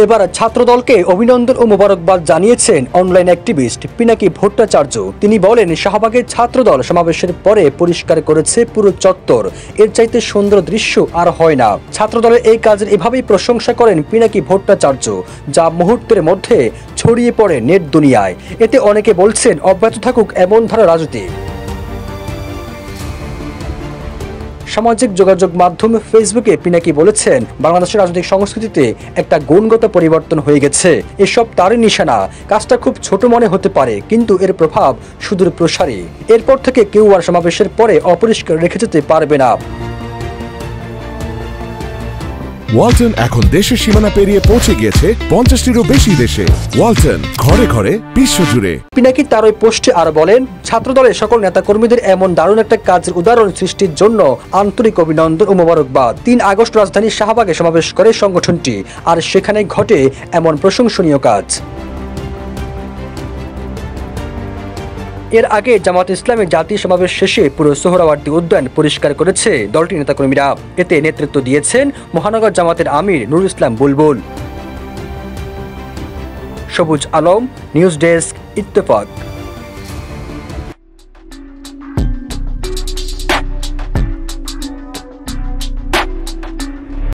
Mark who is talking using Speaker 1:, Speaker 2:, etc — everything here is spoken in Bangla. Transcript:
Speaker 1: এবার ছাত্রদলকে অভিনন্দন ও মোবারকবাদ জানিয়েছেন অনলাইন অ্যাক্টিভিস্ট পিনাকি ভট্টাচার্য। তিনি বলেন, শাহবাগের ছাত্রদল সমাবেশের পরে পরিষ্কার করেছে পুরো চত্বর, এর চাইতে সুন্দর দৃশ্য আর হয় না। ছাত্রদলের এই কাজের এভাবেই প্রশংসা করেন পিনাকি ভট্টাচার্য, যা মুহূর্তের মধ্যে ছড়িয়ে পড়ে নেট দুনিয়ায়। এতে অনেকে বলছেন অব্যাহত থাকুক এমন ধারা রাজনীতি। সামাজিক যোগাযোগ মাধ্যম ফেসবুকে পিনাকি বলেছেন, বাংলাদেশের রাজনৈতিক সংস্কৃতিতে একটা গুণগত পরিবর্তন হয়ে গেছে। এসব তারই নিশানা। কাজটা খুব ছোট মনে হতে পারে, কিন্তু এর প্রভাব সুদূর প্রসারী। এরপর থেকে কেউ আর সমাবেশের পরে অপরিষ্কার রেখে যেতে পারবে না।
Speaker 2: ওয়ালটন এখন দেশের সীমানা পেরিয়ে পৌঁছে গিয়েছে 50টিরও বেশি দেশে। ওয়ালটন, ঘরে ঘরে, বিশ্বজুড়ে।
Speaker 1: পিনাকি তার ওই পোস্টে আরো বলেন, ছাত্রদলের সকল নেতাকর্মীদের এমন দারুণ একটা কাজের উদাহরণ সৃষ্টির জন্য আন্তরিক অভিনন্দন ও মোবারকবাদ। 3 আগস্ট রাজধানীর শাহবাগে সমাবেশ করে সংগঠনটি, আর সেখানে ঘটে এমন প্রশংসনীয় কাজ। এর আগে জামাত ইসলামের জাতীয় সমাবেশ শেষে পুরো সোহরাওয়ার্দী উদ্যান পরিষ্কার করেছে দলটির নেতাকর্মীরা। এতে নেতৃত্ব দিয়েছেন মহানগর জামাতের আমির নুরুল ইসলাম বুলবুল। সবুজ আলম, নিউজ ডেস্ক, ইত্তেফাক।